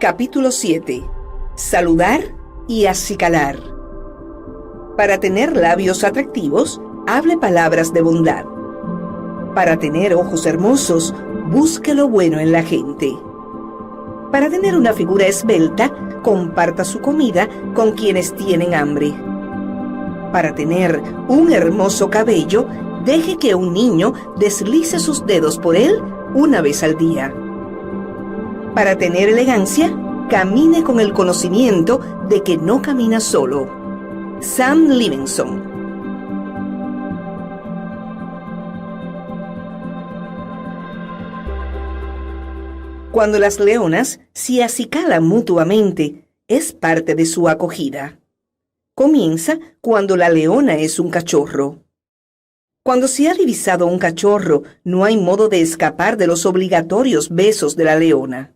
Capítulo 7. Saludar y acicalar. Para tener labios atractivos, hable palabras de bondad. Para tener ojos hermosos, busque lo bueno en la gente. Para tener una figura esbelta, comparta su comida con quienes tienen hambre. Para tener un hermoso cabello, deje que un niño deslice sus dedos por él una vez al día. Para tener elegancia, camine con el conocimiento de que no camina solo. Sam Livingston. Cuando las leonas se acicalan mutuamente, es parte de su acogida. Comienza cuando la leona es un cachorro. Cuando se ha divisado un cachorro, no hay modo de escapar de los obligatorios besos de la leona.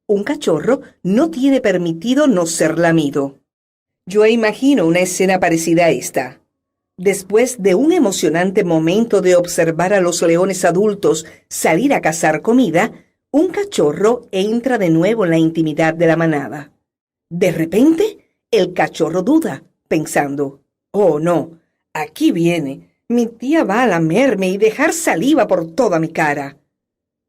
Un cachorro no tiene permitido no ser lamido. Yo imagino una escena parecida a esta. Después de un emocionante momento de observar a los leones adultos salir a cazar comida, un cachorro entra de nuevo en la intimidad de la manada. De repente, el cachorro duda, pensando, «Oh, no, aquí viene. Mi tía va a lamerme y dejar saliva por toda mi cara».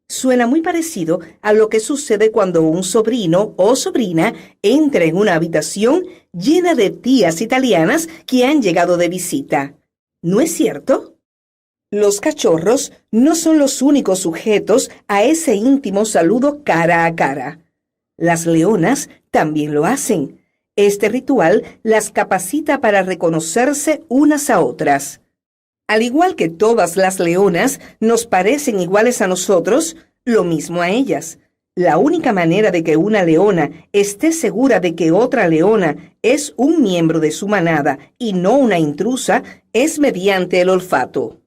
Suena muy parecido a lo que sucede cuando un sobrino o sobrina entra en una habitación llena de tías italianas que han llegado de visita. ¿No es cierto? Los cachorros no son los únicos sujetos a ese íntimo saludo cara a cara. Las leonas también lo hacen. Este ritual las capacita para reconocerse unas a otras. Al igual que todas las leonas nos parecen iguales a nosotros, lo mismo a ellas. La única manera de que una leona esté segura de que otra leona es un miembro de su manada y no una intrusa es mediante el olfato.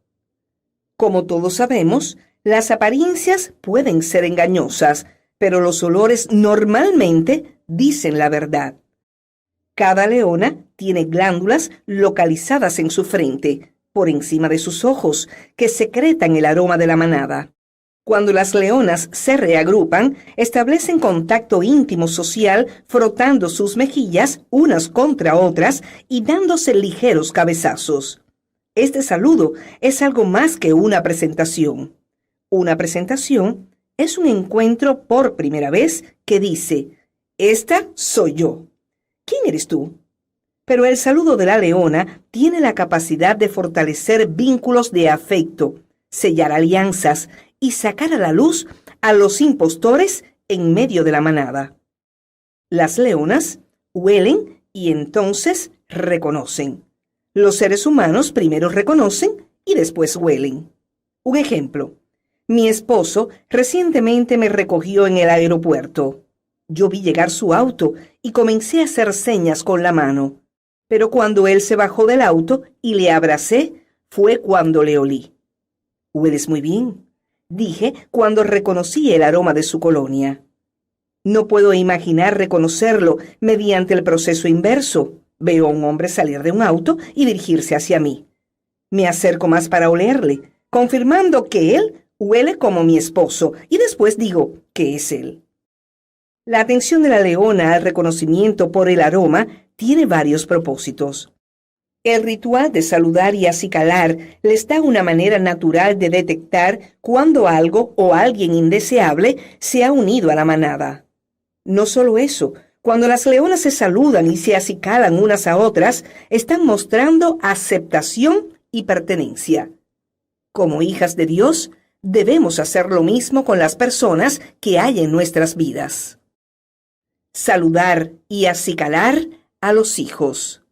Como todos sabemos, las apariencias pueden ser engañosas, pero los olores normalmente dicen la verdad. Cada leona tiene glándulas localizadas en su frente, por encima de sus ojos, que secretan el aroma de la manada. Cuando las leonas se reagrupan, establecen contacto íntimo social frotando sus mejillas unas contra otras y dándose ligeros cabezazos. Este saludo es algo más que una presentación. Una presentación es un encuentro por primera vez que dice, «Esta soy yo». ¿Quién eres tú? Pero el saludo de la leona tiene la capacidad de fortalecer vínculos de afecto, sellar alianzas y sacar a la luz a los impostores en medio de la manada. Las leonas huelen y entonces reconocen. Los seres humanos primero reconocen y después huelen. Un ejemplo. Mi esposo recientemente me recogió en el aeropuerto. Yo vi llegar su auto y comencé a hacer señas con la mano. Pero cuando él se bajó del auto y le abracé, fue cuando le olí. «Hueles muy bien», dije cuando reconocí el aroma de su colonia. No puedo imaginar reconocerlo mediante el proceso inverso. Veo a un hombre salir de un auto y dirigirse hacia mí. Me acerco más para olerle, confirmando que él huele como mi esposo, y después digo que es él. La atención de la leona al reconocimiento por el aroma tiene varios propósitos. El ritual de saludar y acicalar les da una manera natural de detectar cuando algo o alguien indeseable se ha unido a la manada. No solo eso, cuando las leonas se saludan y se acicalan unas a otras, están mostrando aceptación y pertenencia. Como hijas de Dios, debemos hacer lo mismo con las personas que hay en nuestras vidas. Saludar y acicalar a los hijos.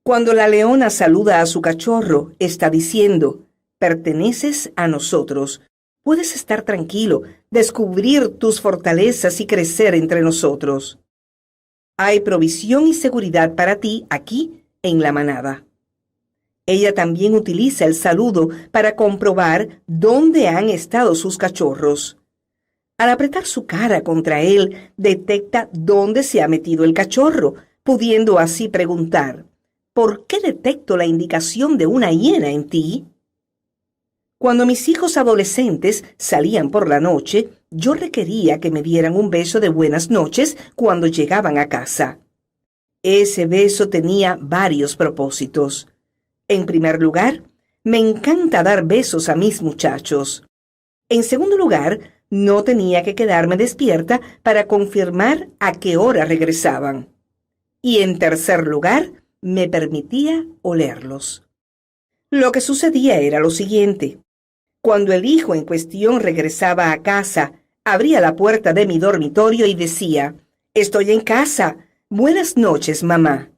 Cuando la leona saluda a su cachorro, está diciendo, «Perteneces a nosotros. Puedes estar tranquilo, descubrir tus fortalezas y crecer entre nosotros. Hay provisión y seguridad para ti aquí en la manada». Ella también utiliza el saludo para comprobar dónde han estado sus cachorros. Al apretar su cara contra él, detecta dónde se ha metido el cachorro, pudiendo así preguntar, ¿por qué detecto la indicación de una hiena en ti? Cuando mis hijos adolescentes salían por la noche, yo requería que me dieran un beso de buenas noches cuando llegaban a casa. Ese beso tenía varios propósitos. En primer lugar, me encanta dar besos a mis muchachos. En segundo lugar, no tenía que quedarme despierta para confirmar a qué hora regresaban. Y en tercer lugar, me permitía olerlos. Lo que sucedía era lo siguiente. Cuando el hijo en cuestión regresaba a casa, abría la puerta de mi dormitorio y decía, «Estoy en casa. Buenas noches, mamá».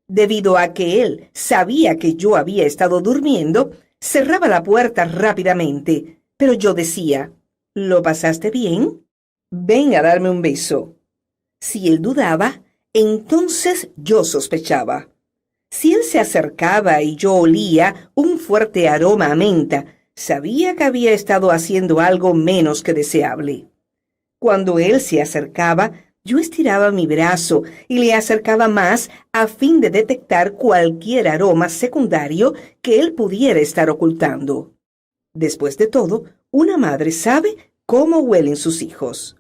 Debido a que él sabía que yo había estado durmiendo, cerraba la puerta rápidamente, pero yo decía, «¿Lo pasaste bien? Ven a darme un beso». Si él dudaba, entonces yo sospechaba. Si él se acercaba y yo olía un fuerte aroma a menta, sabía que había estado haciendo algo menos que deseable. Cuando él se acercaba, yo estiraba mi brazo y le acercaba más a fin de detectar cualquier aroma secundario que él pudiera estar ocultando. Después de todo, una madre sabe cómo huelen sus hijos.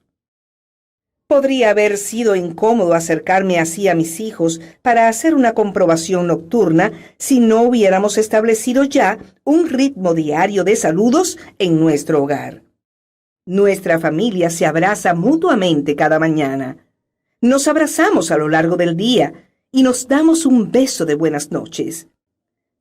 Podría haber sido incómodo acercarme así a mis hijos para hacer una comprobación nocturna si no hubiéramos establecido ya un ritmo diario de saludos en nuestro hogar. Nuestra familia se abraza mutuamente cada mañana. Nos abrazamos a lo largo del día y nos damos un beso de buenas noches.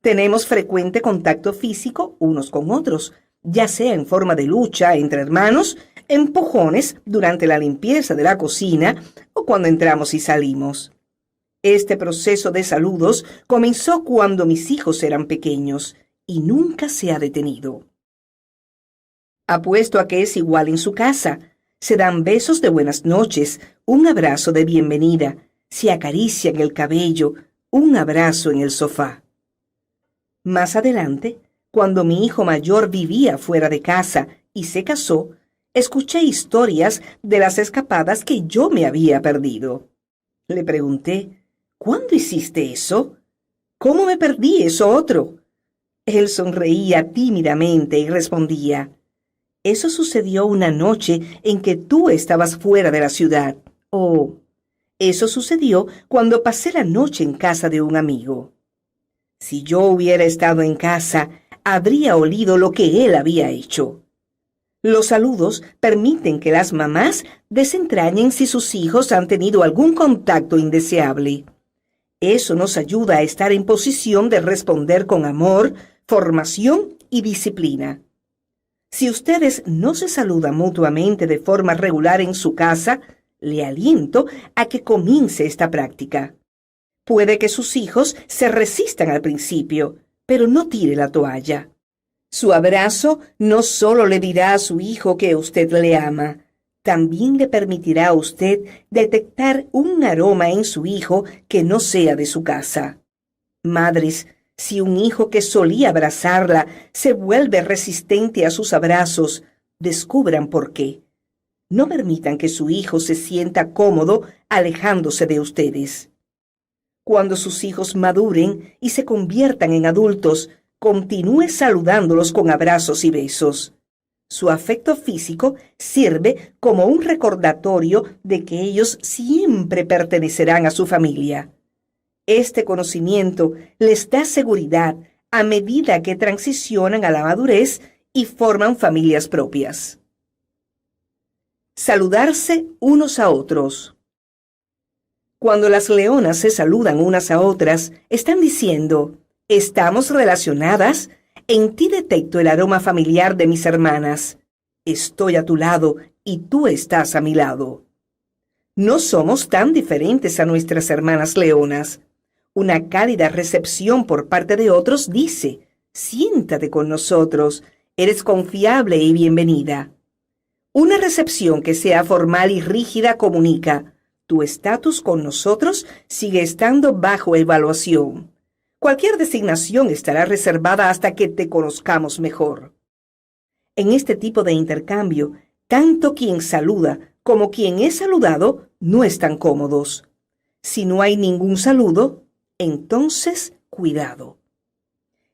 Tenemos frecuente contacto físico unos con otros, ya sea en forma de lucha entre hermanos, empujones durante la limpieza de la cocina o cuando entramos y salimos. Este proceso de saludos comenzó cuando mis hijos eran pequeños y nunca se ha detenido. Apuesto a que es igual en su casa. Se dan besos de buenas noches, un abrazo de bienvenida, se acarician el cabello, un abrazo en el sofá. Más adelante, cuando mi hijo mayor vivía fuera de casa y se casó, escuché historias de las escapadas que yo me había perdido. Le pregunté, ¿cuándo hiciste eso? ¿Cómo me perdí eso otro? Él sonreía tímidamente y respondía, eso sucedió una noche en que tú estabas fuera de la ciudad. O, eso sucedió cuando pasé la noche en casa de un amigo. Si yo hubiera estado en casa, habría olido lo que él había hecho. Los saludos permiten que las mamás desentrañen si sus hijos han tenido algún contacto indeseable. Eso nos ayuda a estar en posición de responder con amor, formación y disciplina. Si ustedes no se saludan mutuamente de forma regular en su casa, le aliento a que comience esta práctica. Puede que sus hijos se resistan al principio, pero no tire la toalla. Su abrazo no solo le dirá a su hijo que usted le ama, también le permitirá a usted detectar un aroma en su hijo que no sea de su casa. Madres, si un hijo que solía abrazarla se vuelve resistente a sus abrazos, descubran por qué. No permitan que su hijo se sienta cómodo alejándose de ustedes. Cuando sus hijos maduren y se conviertan en adultos, continúe saludándolos con abrazos y besos. Su afecto físico sirve como un recordatorio de que ellos siempre pertenecerán a su familia. Este conocimiento les da seguridad a medida que transicionan a la madurez y forman familias propias. Saludarse unos a otros. Cuando las leonas se saludan unas a otras, están diciendo, «Estamos relacionadas, en ti detecto el aroma familiar de mis hermanas. Estoy a tu lado y tú estás a mi lado». No somos tan diferentes a nuestras hermanas leonas. Una cálida recepción por parte de otros dice, «Siéntate con nosotros, eres confiable y bienvenida». Una recepción que sea formal y rígida comunica, «Tu estatus con nosotros sigue estando bajo evaluación. Cualquier designación estará reservada hasta que te conozcamos mejor». En este tipo de intercambio, tanto quien saluda como quien es saludado no están cómodos. Si no hay ningún saludo, entonces cuidado.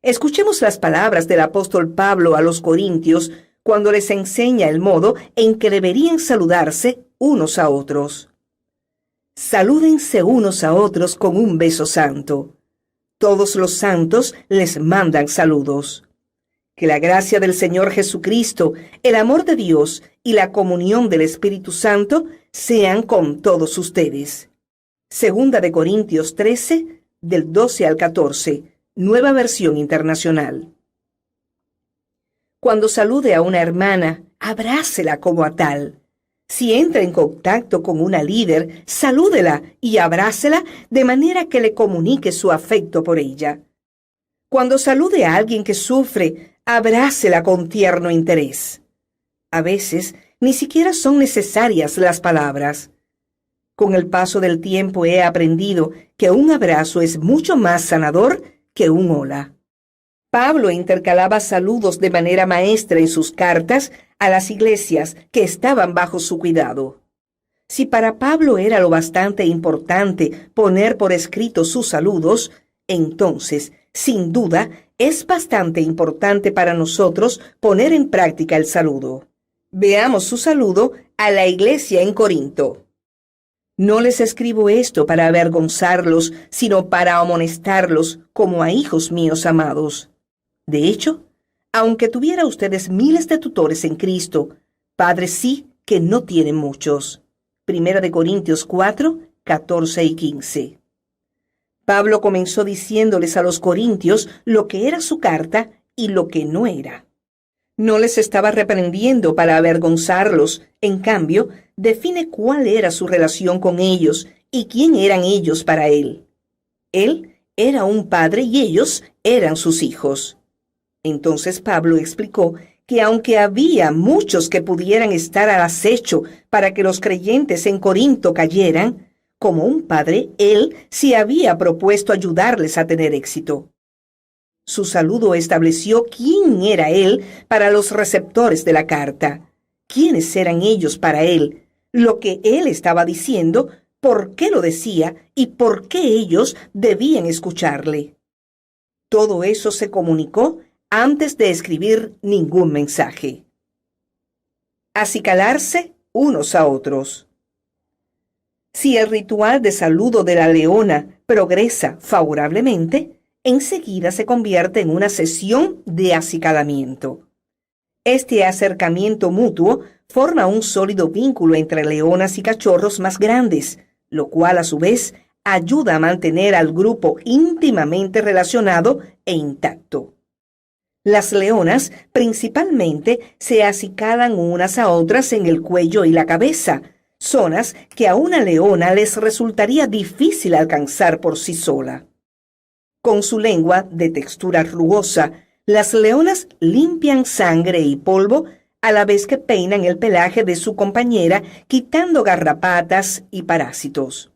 Escuchemos las palabras del apóstol Pablo a los Corintios cuando les enseña el modo en que deberían saludarse unos a otros. Salúdense unos a otros con un beso santo. Todos los santos les mandan saludos. Que la gracia del Señor Jesucristo, el amor de Dios y la comunión del Espíritu Santo sean con todos ustedes. Segunda de Corintios 13, del 12 al 14, Nueva Versión Internacional. Cuando salude a una hermana, abrácela como a tal. Si entra en contacto con una líder, salúdela y abrácela de manera que le comunique su afecto por ella. Cuando salude a alguien que sufre, abrácela con tierno interés. A veces, ni siquiera son necesarias las palabras. Con el paso del tiempo he aprendido que un abrazo es mucho más sanador que un hola. Pablo intercalaba saludos de manera maestra en sus cartas a las iglesias que estaban bajo su cuidado. Si para Pablo era lo bastante importante poner por escrito sus saludos, entonces, sin duda, es bastante importante para nosotros poner en práctica el saludo. Veamos su saludo a la iglesia en Corinto. No les escribo esto para avergonzarlos, sino para amonestarlos como a hijos míos amados. De hecho, aunque tuviera ustedes miles de tutores en Cristo, padres sí que no tienen muchos. Primera de Corintios 4, 14 y 15. Pablo comenzó diciéndoles a los corintios lo que era su carta y lo que no era. No les estaba reprendiendo para avergonzarlos, en cambio, define cuál era su relación con ellos y quién eran ellos para él. Él era un padre y ellos eran sus hijos. Entonces Pablo explicó que aunque había muchos que pudieran estar al acecho para que los creyentes en Corinto cayeran, como un padre, él se había propuesto ayudarles a tener éxito. Su saludo estableció quién era él para los receptores de la carta, quiénes eran ellos para él, lo que él estaba diciendo, por qué lo decía y por qué ellos debían escucharle. Todo eso se comunicó antes de escribir ningún mensaje. Acicalarse unos a otros. Si el ritual de saludo de la leona progresa favorablemente, enseguida se convierte en una sesión de acicalamiento. Este acercamiento mutuo forma un sólido vínculo entre leonas y cachorros más grandes, lo cual a su vez ayuda a mantener al grupo íntimamente relacionado e intacto. Las leonas principalmente se acicalan unas a otras en el cuello y la cabeza, zonas que a una leona les resultaría difícil alcanzar por sí sola. Con su lengua de textura rugosa, las leonas limpian sangre y polvo a la vez que peinan el pelaje de su compañera, quitando garrapatas y parásitos.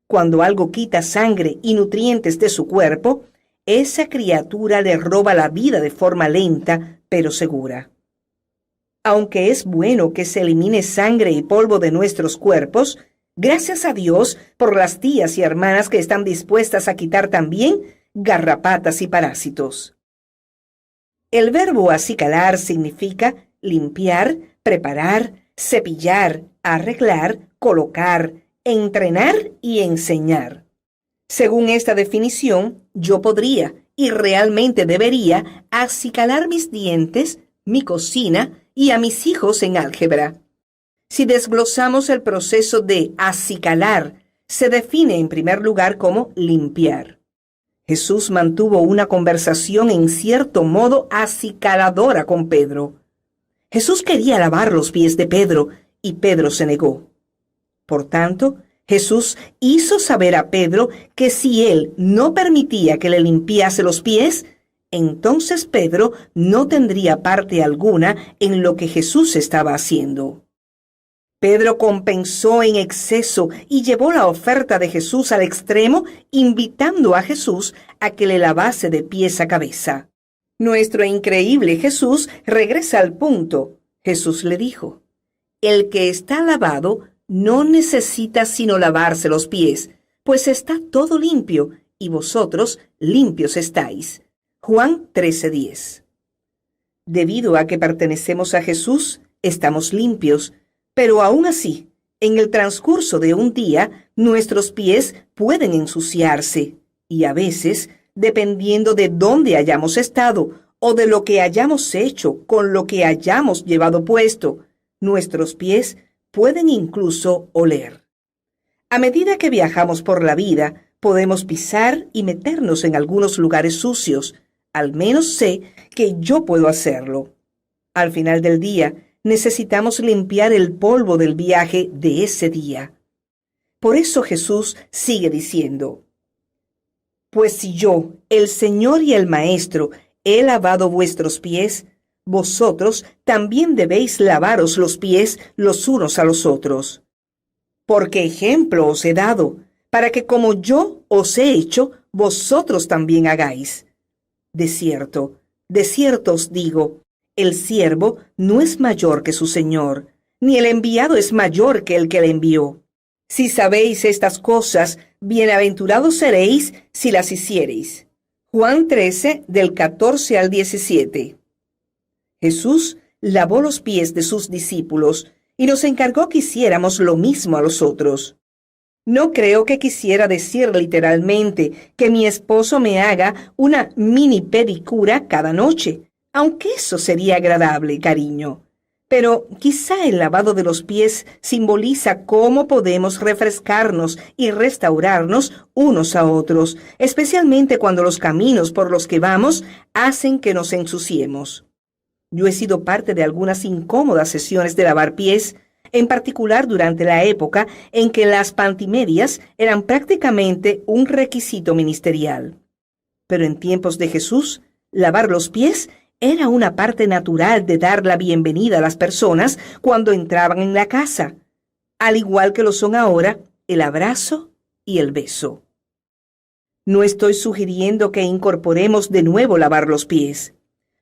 Cuando algo quita sangre y nutrientes de su cuerpo, esa criatura le roba la vida de forma lenta, pero segura. Aunque es bueno que se elimine sangre y polvo de nuestros cuerpos, gracias a Dios por las tías y hermanas que están dispuestas a quitar también garrapatas y parásitos. El verbo acicalar significa limpiar, preparar, cepillar, arreglar, colocar, entrenar y enseñar. Según esta definición, yo podría y realmente debería acicalar mis dientes, mi cocina y a mis hijos en álgebra. Si desglosamos el proceso de acicalar, se define en primer lugar como limpiar. Jesús mantuvo una conversación en cierto modo acicaladora con Pedro. Jesús quería lavar los pies de Pedro y Pedro se negó. Por tanto, Jesús hizo saber a Pedro que si él no permitía que le limpiase los pies, entonces Pedro no tendría parte alguna en lo que Jesús estaba haciendo. Pedro compensó en exceso y llevó la oferta de Jesús al extremo, invitando a Jesús a que le lavase de pies a cabeza. Nuestro increíble Jesús regresa al punto. Jesús le dijo: el que está lavado no necesita sino lavarse los pies, pues está todo limpio, y vosotros limpios estáis. Juan 13:10. Debido a que pertenecemos a Jesús, estamos limpios, pero aún así, en el transcurso de un día, nuestros pies pueden ensuciarse y a veces, dependiendo de dónde hayamos estado o de lo que hayamos hecho con lo que hayamos llevado puesto, nuestros pies pueden incluso oler. A medida que viajamos por la vida, podemos pisar y meternos en algunos lugares sucios. Al menos sé que yo puedo hacerlo. Al final del día, necesitamos limpiar el polvo del viaje de ese día. Por eso Jesús sigue diciendo: pues si yo, el Señor y el Maestro, he lavado vuestros pies, vosotros también debéis lavaros los pies los unos a los otros. Porque ejemplo os he dado, para que como yo os he hecho, vosotros también hagáis. De cierto os digo, el siervo no es mayor que su Señor, ni el enviado es mayor que el que le envió. Si sabéis estas cosas, bienaventurados seréis si las hiciereis. Juan 13, del 14 al 17. Jesús lavó los pies de sus discípulos y nos encargó que hiciéramos lo mismo a los otros. No creo que quisiera decir literalmente que mi esposo me haga una mini pedicura cada noche, aunque eso sería agradable, cariño. Pero quizá el lavado de los pies simboliza cómo podemos refrescarnos y restaurarnos unos a otros, especialmente cuando los caminos por los que vamos hacen que nos ensuciemos. Yo he sido parte de algunas incómodas sesiones de lavar pies, en particular durante la época en que las pantimedias eran prácticamente un requisito ministerial. Pero en tiempos de Jesús, lavar los pies era una parte natural de dar la bienvenida a las personas cuando entraban en la casa, al igual que lo son ahora el abrazo y el beso. No estoy sugiriendo que incorporemos de nuevo lavar los pies.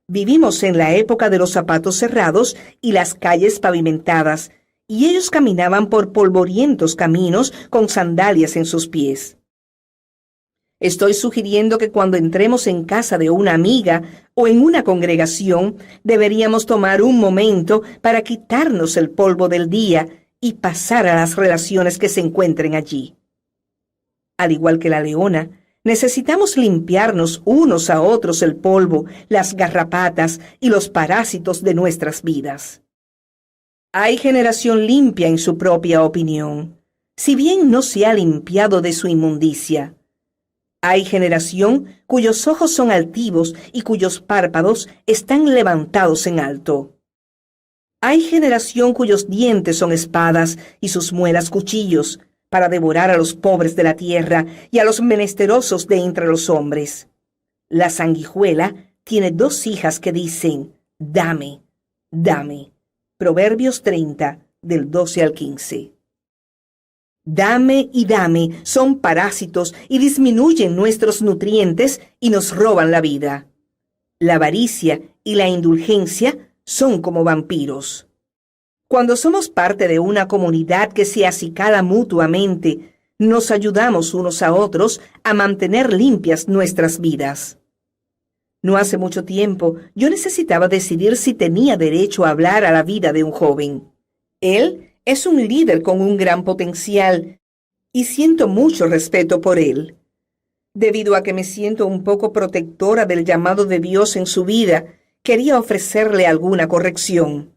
Vivimos en la época de los zapatos cerrados y las calles pavimentadas, y ellos caminaban por polvorientos caminos con sandalias en sus pies. Estoy sugiriendo que cuando entremos en casa de una amiga o en una congregación, deberíamos tomar un momento para quitarnos el polvo del día y pasar a las relaciones que se encuentren allí. Al igual que la leona, necesitamos limpiarnos unos a otros el polvo, las garrapatas y los parásitos de nuestras vidas. Hay generación limpia en su propia opinión, si bien no se ha limpiado de su inmundicia. Hay generación cuyos ojos son altivos y cuyos párpados están levantados en alto. Hay generación cuyos dientes son espadas y sus muelas cuchillos, para devorar a los pobres de la tierra y a los menesterosos de entre los hombres. La sanguijuela tiene 2 hijas que dicen: dame, dame. Proverbios 30, del 12 al 15. Dame y dame son parásitos y disminuyen nuestros nutrientes y nos roban la vida. La avaricia y la indulgencia son como vampiros. Cuando somos parte de una comunidad que se acicala mutuamente, nos ayudamos unos a otros a mantener limpias nuestras vidas. No hace mucho tiempo, yo necesitaba decidir si tenía derecho a hablar a la vida de un joven. Él es un líder con un gran potencial y siento mucho respeto por él. Debido a que me siento un poco protectora del llamado de Dios en su vida, quería ofrecerle alguna corrección.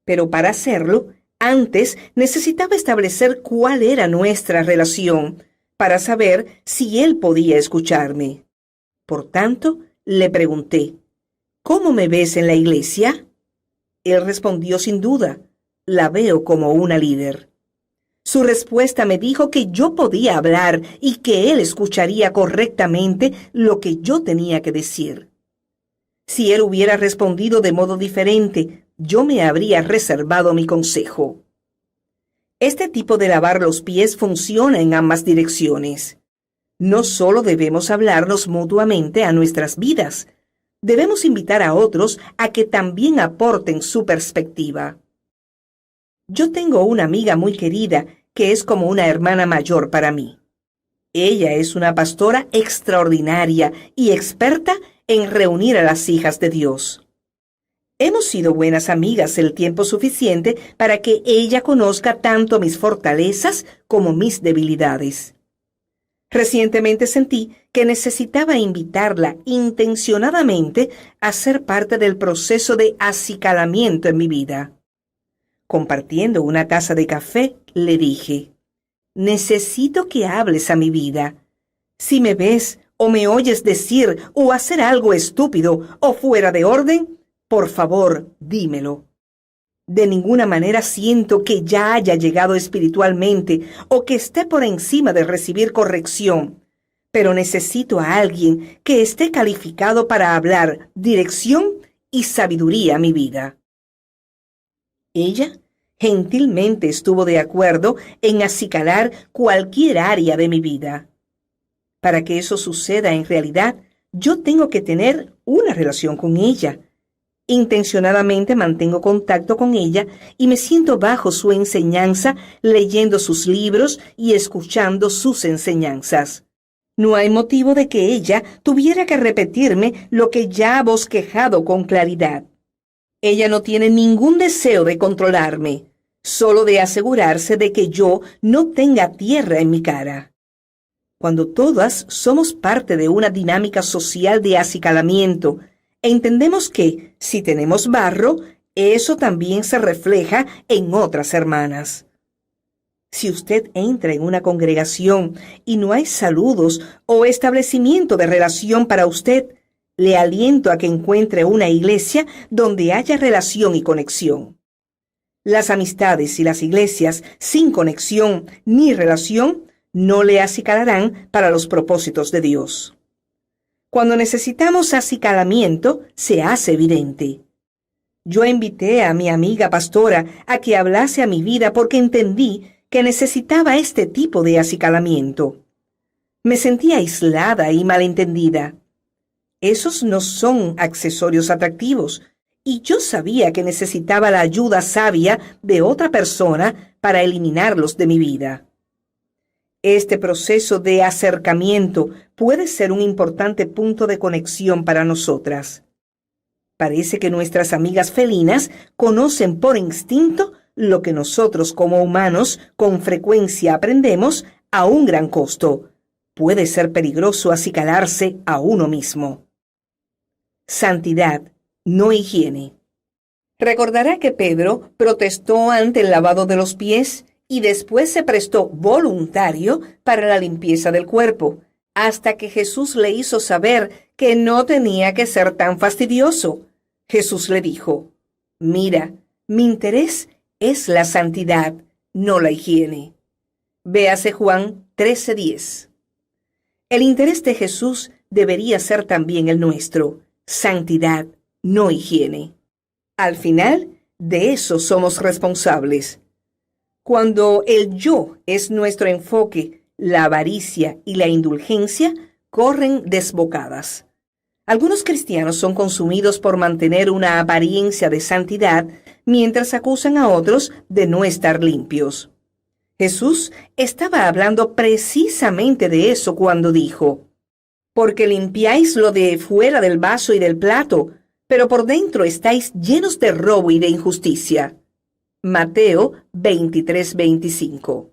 Pero para hacerlo, antes necesitaba establecer cuál era nuestra relación, para saber si él podía escucharme. Por tanto, le pregunté: ¿cómo me ves en la iglesia? Él respondió sin duda: la veo como una líder. Su respuesta me dijo que yo podía hablar y que él escucharía correctamente lo que yo tenía que decir. Si él hubiera respondido de modo diferente, yo me habría reservado mi consejo. Este tipo de lavar los pies funciona en ambas direcciones. No solo debemos hablarnos mutuamente a nuestras vidas, debemos invitar a otros a que también aporten su perspectiva. Yo tengo una amiga muy querida que es como una hermana mayor para mí. Ella es una pastora extraordinaria y experta en reunir a las hijas de Dios. Hemos sido buenas amigas el tiempo suficiente para que ella conozca tanto mis fortalezas como mis debilidades. Recientemente sentí que necesitaba invitarla intencionadamente a ser parte del proceso de acicalamiento en mi vida. Compartiendo una taza de café, le dije: necesito que hables a mi vida. Si me ves o me oyes decir o hacer algo estúpido o fuera de orden, por favor, dímelo. De ninguna manera siento que ya haya llegado espiritualmente o que esté por encima de recibir corrección, pero necesito a alguien que esté calificado para hablar dirección y sabiduría a mi vida. Ella gentilmente estuvo de acuerdo en acicalar cualquier área de mi vida. Para que eso suceda en realidad, yo tengo que tener una relación con ella. Intencionadamente mantengo contacto con ella y me siento bajo su enseñanza, leyendo sus libros y escuchando sus enseñanzas. No hay motivo de que ella tuviera que repetirme lo que ya ha bosquejado con claridad. Ella no tiene ningún deseo de controlarme, solo de asegurarse de que yo no tenga tierra en mi cara. Cuando todas somos parte de una dinámica social de acicalamiento, entendemos que, si tenemos barro, eso también se refleja en otras hermanas. Si usted entra en una congregación y no hay saludos o establecimiento de relación para usted, le aliento a que encuentre una iglesia donde haya relación y conexión. Las amistades y las iglesias sin conexión ni relación no le acicalarán para los propósitos de Dios. Cuando necesitamos acicalamiento, se hace evidente. Yo invité a mi amiga pastora a que hablase a mi vida porque entendí que necesitaba este tipo de acicalamiento. Me sentí aislada y malentendida. Esos no son accesorios atractivos, y yo sabía que necesitaba la ayuda sabia de otra persona para eliminarlos de mi vida. Este proceso de acercamiento puede ser un importante punto de conexión para nosotras. Parece que nuestras amigas felinas conocen por instinto lo que nosotros como humanos con frecuencia aprendemos a un gran costo. Puede ser peligroso acicalarse a uno mismo. Santidad, no higiene. Recordará que Pedro protestó ante el lavado de los pies y después se prestó voluntario para la limpieza del cuerpo, hasta que Jesús le hizo saber que no tenía que ser tan fastidioso. Jesús le dijo: mira, mi interés es la santidad, no la higiene. Véase Juan 13:10. El interés de Jesús debería ser también el nuestro: santidad, no higiene. Al final, de eso somos responsables. Cuando el yo es nuestro enfoque, la avaricia y la indulgencia corren desbocadas. Algunos cristianos son consumidos por mantener una apariencia de santidad mientras acusan a otros de no estar limpios. Jesús estaba hablando precisamente de eso cuando dijo: porque limpiáis lo de fuera del vaso y del plato, pero por dentro estáis llenos de robo y de injusticia. Mateo 23:25.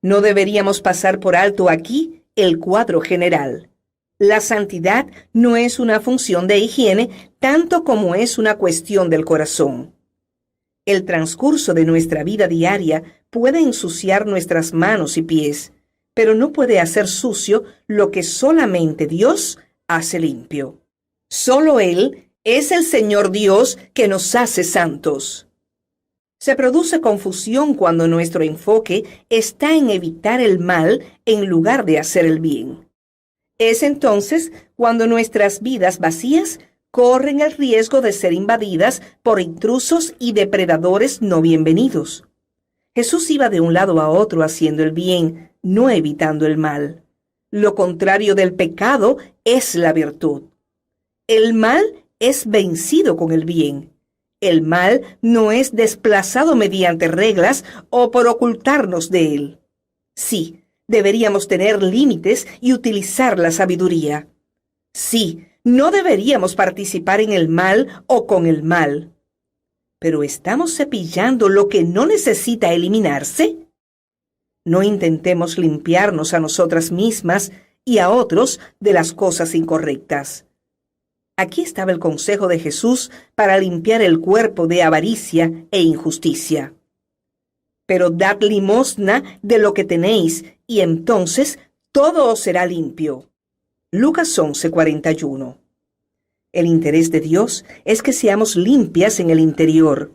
No deberíamos pasar por alto aquí el cuadro general. La santidad no es una función de higiene tanto como es una cuestión del corazón. El transcurso de nuestra vida diaria puede ensuciar nuestras manos y pies, pero no puede hacer sucio lo que solamente Dios hace limpio. Solo Él es el Señor Dios que nos hace santos. Se produce confusión cuando nuestro enfoque está en evitar el mal en lugar de hacer el bien. Es entonces cuando nuestras vidas vacías corren el riesgo de ser invadidas por intrusos y depredadores no bienvenidos. Jesús iba de un lado a otro haciendo el bien, no evitando el mal. Lo contrario del pecado es la virtud. El mal es vencido con el bien. El mal no es desplazado mediante reglas o por ocultarnos de él. Sí, deberíamos tener límites y utilizar la sabiduría. Sí, No deberíamos participar en el mal o con el mal. ¿Pero estamos cepillando lo que no necesita eliminarse? No intentemos limpiarnos a nosotras mismas y a otros de las cosas incorrectas. Aquí estaba el consejo de Jesús para limpiar el cuerpo de avaricia e injusticia. Pero dad limosna de lo que tenéis, y entonces todo os será limpio. Lucas 11:41. El interés de Dios es que seamos limpias en el interior.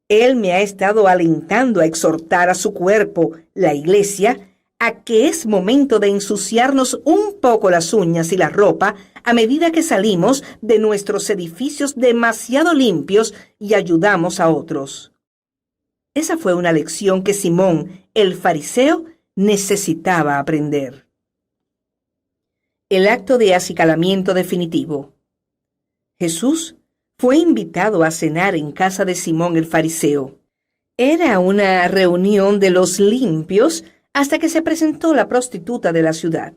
Él me ha estado alentando a exhortar a su cuerpo, la iglesia, a que es momento de ensuciarnos un poco las uñas y la ropa a medida que salimos de nuestros edificios demasiado limpios y ayudamos a otros. Esa fue una lección que Simón, el fariseo, necesitaba aprender. El acto de acicalamiento definitivo. Jesús fue invitado a cenar en casa de Simón el fariseo. Era una reunión de los limpios hasta que se presentó la prostituta de la ciudad.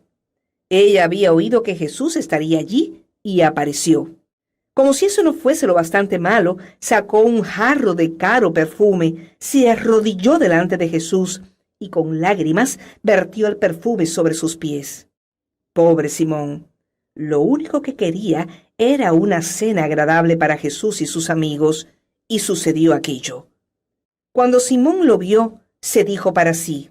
Ella había oído que Jesús estaría allí y apareció. Como si eso no fuese lo bastante malo, sacó un jarro de caro perfume, se arrodilló delante de Jesús y con lágrimas vertió el perfume sobre sus pies. Pobre Simón, lo único que quería era una cena agradable para Jesús y sus amigos, y sucedió aquello. Cuando Simón lo vio, se dijo para sí: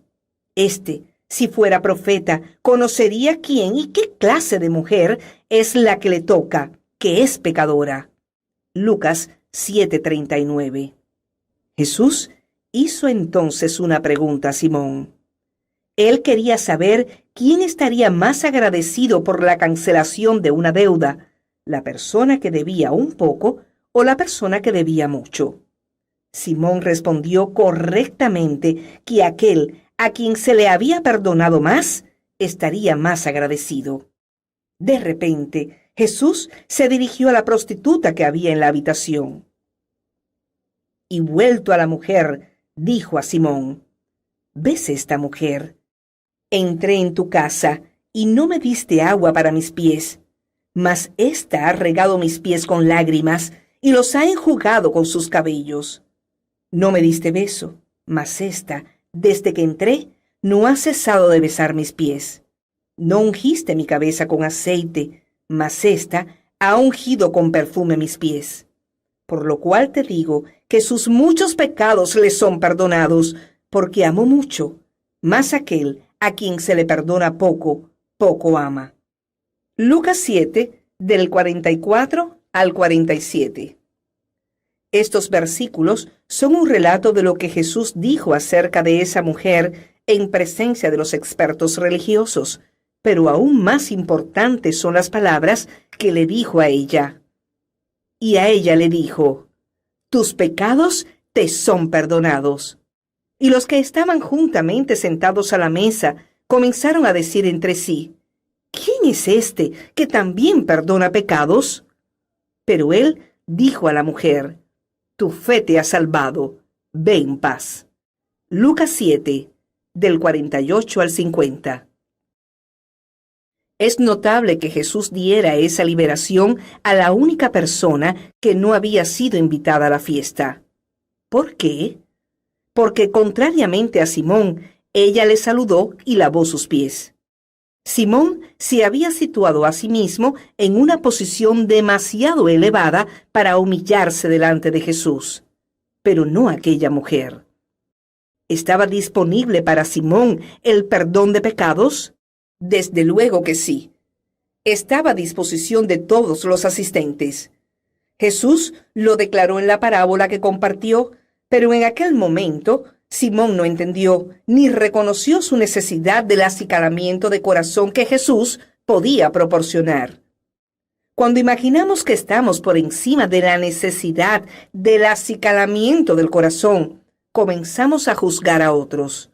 si fuera profeta, conocería quién y qué clase de mujer es la que le toca, que es pecadora. Lucas 7:39. Jesús hizo entonces una pregunta a Simón. Él quería saber quién estaría más agradecido por la cancelación de una deuda, la persona que debía un poco o la persona que debía mucho. Simón respondió correctamente que aquel a quien se le había perdonado más estaría más agradecido. De repente, Jesús se dirigió a la prostituta que había en la habitación. Y vuelto a la mujer, dijo a Simón: ¿Ves esta mujer? Entré en tu casa y no me diste agua para mis pies, mas ésta ha regado mis pies con lágrimas y los ha enjugado con sus cabellos. No me diste beso, mas ésta, desde que entré, no ha cesado de besar mis pies. No ungiste mi cabeza con aceite, mas ésta ha ungido con perfume mis pies. Por lo cual te digo que sus muchos pecados le son perdonados, porque amó mucho, mas aquel a quien se le perdona poco, poco ama. Lucas 7, del 44 al 47. Estos versículos son un relato de lo que Jesús dijo acerca de esa mujer en presencia de los expertos religiosos, pero aún más importantes son las palabras que le dijo a ella. Y a ella le dijo: tus pecados te son perdonados. Y los que estaban juntamente sentados a la mesa comenzaron a decir entre sí: ¿quién es este que también perdona pecados? Pero él dijo a la mujer: tu fe te ha salvado, ve en paz. Lucas 7, del 48 al 50. Es notable que Jesús diera esa liberación a la única persona que no había sido invitada a la fiesta. ¿Por qué? Porque contrariamente a Simón, ella le saludó y lavó sus pies. Simón se había situado a sí mismo en una posición demasiado elevada para humillarse delante de Jesús, pero no aquella mujer. ¿Estaba disponible para Simón el perdón de pecados? Desde luego que sí. Estaba a disposición de todos los asistentes. Jesús lo declaró en la parábola que compartió, pero en aquel momento Simón no entendió ni reconoció su necesidad del acicalamiento de corazón que Jesús podía proporcionar. Cuando imaginamos que estamos por encima de la necesidad del acicalamiento del corazón, comenzamos a juzgar a otros.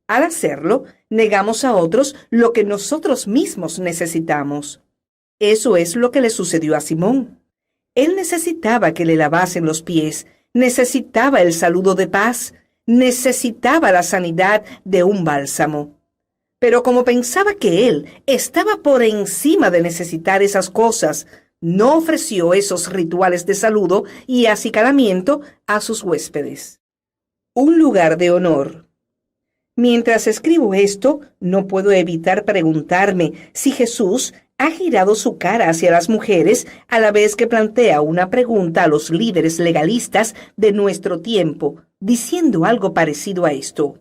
Al hacerlo, negamos a otros lo que nosotros mismos necesitamos. Eso es lo que le sucedió a Simón. Él necesitaba que le lavasen los pies, necesitaba el saludo de paz, necesitaba la sanidad de un bálsamo. Pero como pensaba que él estaba por encima de necesitar esas cosas, no ofreció esos rituales de saludo y acicalamiento a sus huéspedes. Un lugar de honor. Mientras escribo esto, no puedo evitar preguntarme si Jesús ha girado su cara hacia las mujeres a la vez que plantea una pregunta a los líderes legalistas de nuestro tiempo, diciendo algo parecido a esto.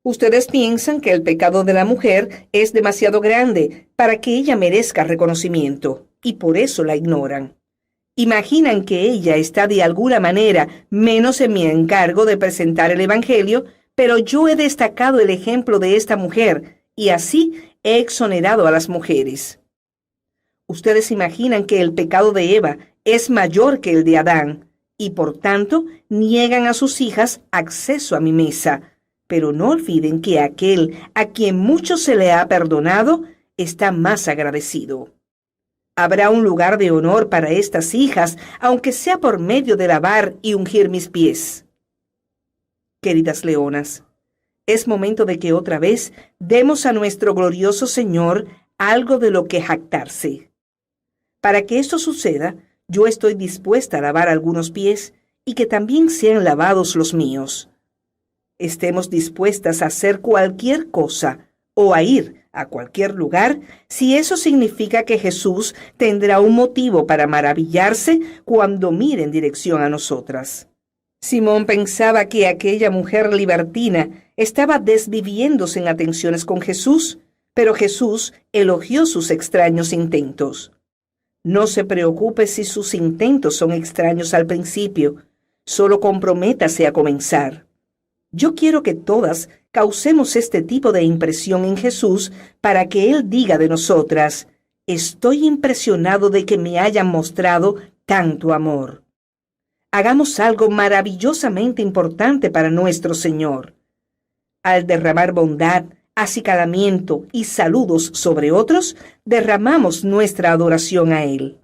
Ustedes piensan que el pecado de la mujer es demasiado grande para que ella merezca reconocimiento, y por eso la ignoran. Imaginan que ella está de alguna manera menos en mi encargo de presentar el Evangelio, pero yo he destacado el ejemplo de esta mujer, y así he exonerado a las mujeres. Ustedes imaginan que el pecado de Eva es mayor que el de Adán, y por tanto niegan a sus hijas acceso a mi mesa, pero no olviden que aquel a quien mucho se le ha perdonado está más agradecido. Habrá un lugar de honor para estas hijas, aunque sea por medio de lavar y ungir mis pies. Queridas leonas, es momento de que otra vez demos a nuestro glorioso Señor algo de lo que jactarse. Para que esto suceda, yo estoy dispuesta a lavar algunos pies y que también sean lavados los míos. Estemos dispuestas a hacer cualquier cosa o a ir a cualquier lugar si eso significa que Jesús tendrá un motivo para maravillarse cuando mire en dirección a nosotras. Simón pensaba que aquella mujer libertina estaba desviviéndose en atenciones con Jesús, pero Jesús elogió sus extraños intentos. No se preocupe si sus intentos son extraños al principio, solo comprométase a comenzar. Yo quiero que todas causemos este tipo de impresión en Jesús para que Él diga de nosotras: estoy impresionado de que me hayan mostrado tanto amor. Hagamos algo maravillosamente importante para nuestro Señor. Al derramar bondad, acicalamiento y saludos sobre otros, derramamos nuestra adoración a Él.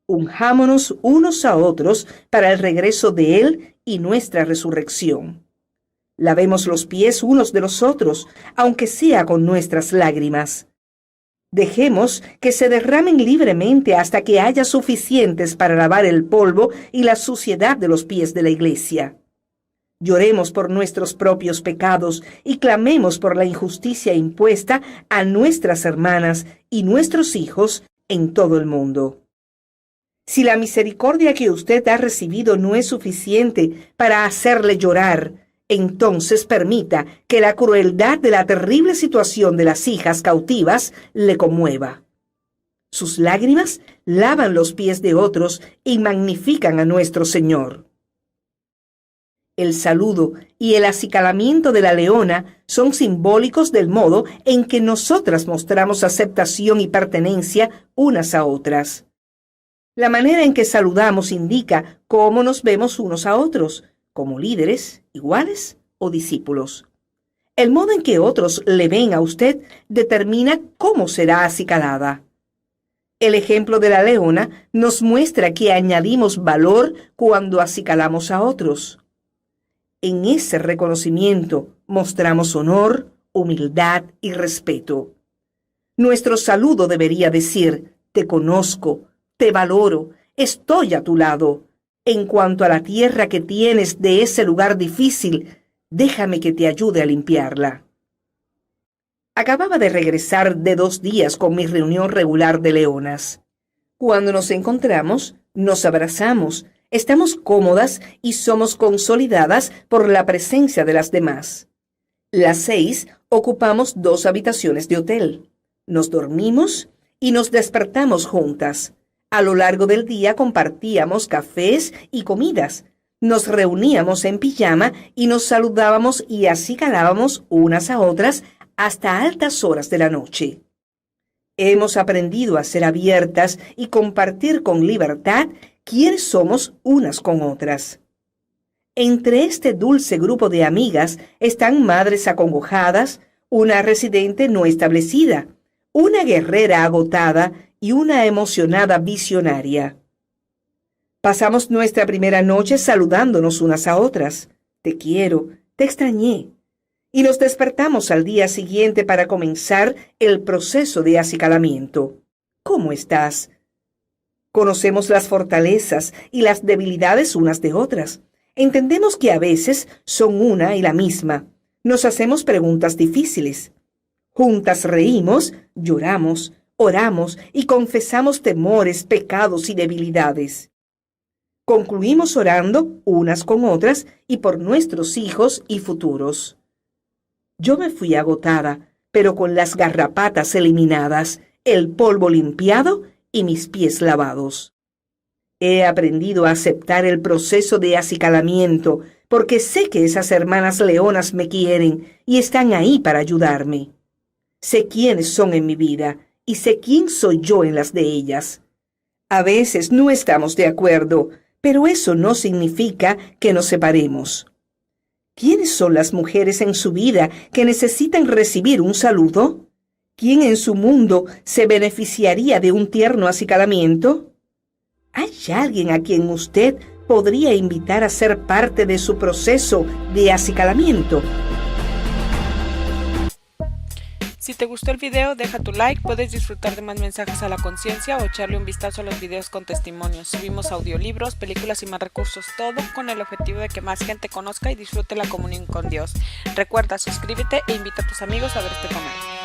Unjámonos unos a otros para el regreso de Él y nuestra resurrección. Lavemos los pies unos de los otros, aunque sea con nuestras lágrimas. Dejemos que se derramen libremente hasta que haya suficientes para lavar el polvo y la suciedad de los pies de la iglesia. Lloremos por nuestros propios pecados y clamemos por la injusticia impuesta a nuestras hermanas y nuestros hijos en todo el mundo. Si la misericordia que usted ha recibido no es suficiente para hacerle llorar, entonces permita que la crueldad de la terrible situación de las hijas cautivas le conmueva. Sus lágrimas lavan los pies de otros y magnifican a nuestro Señor. El saludo y el acicalamiento de la leona son simbólicos del modo en que nosotras mostramos aceptación y pertenencia unas a otras. La manera en que saludamos indica cómo nos vemos unos a otros, como líderes, iguales o discípulos. El modo en que otros le ven a usted determina cómo será acicalada. El ejemplo de la leona nos muestra que añadimos valor cuando acicalamos a otros. En ese reconocimiento mostramos honor, humildad y respeto. Nuestro saludo debería decir: te conozco, te valoro, estoy a tu lado. En cuanto a la tierra que tienes de ese lugar difícil, déjame que te ayude a limpiarla. Acababa de regresar de 2 días con mi reunión regular de leonas. Cuando nos encontramos, nos abrazamos, estamos cómodas y somos consolidadas por la presencia de las demás. Las 6 ocupamos 2 habitaciones de hotel. Nos dormimos y nos despertamos juntas. A lo largo del día compartíamos cafés y comidas. Nos reuníamos en pijama y nos saludábamos y acicalábamos unas a otras hasta altas horas de la noche. Hemos aprendido a ser abiertas y compartir con libertad quiénes somos unas con otras. Entre este dulce grupo de amigas están madres acongojadas, una residente no establecida, una guerrera agotada y una emocionada visionaria. Pasamos nuestra primera noche saludándonos unas a otras. Te quiero, te extrañé. y nos despertamos al día siguiente para comenzar el proceso de acicalamiento. ¿Cómo estás? Conocemos las fortalezas y las debilidades unas de otras. Entendemos que a veces son una y la misma. Nos hacemos preguntas difíciles. Juntas reímos, lloramos, oramos y confesamos temores, pecados y debilidades. Concluimos orando unas con otras y por nuestros hijos y futuros. Yo me fui agotada, pero con las garrapatas eliminadas, el polvo limpiado y mis pies lavados. He aprendido a aceptar el proceso de acicalamiento porque sé que esas hermanas leonas me quieren y están ahí para ayudarme. Sé quiénes son en mi vida y sé quién soy yo en las de ellas. A veces no estamos de acuerdo, pero eso no significa que nos separemos. ¿Quiénes son las mujeres en su vida que necesitan recibir un saludo? ¿Quién en su mundo se beneficiaría de un tierno acicalamiento? ¿Hay alguien a quien usted podría invitar a ser parte de su proceso de acicalamiento? Si te gustó el video, deja tu like, puedes disfrutar de más mensajes a la conciencia o echarle un vistazo a los videos con testimonios. Subimos audiolibros, películas y más recursos, todo con el objetivo de que más gente conozca y disfrute la comunión con Dios. Recuerda, suscríbete e invita a tus amigos a ver este canal.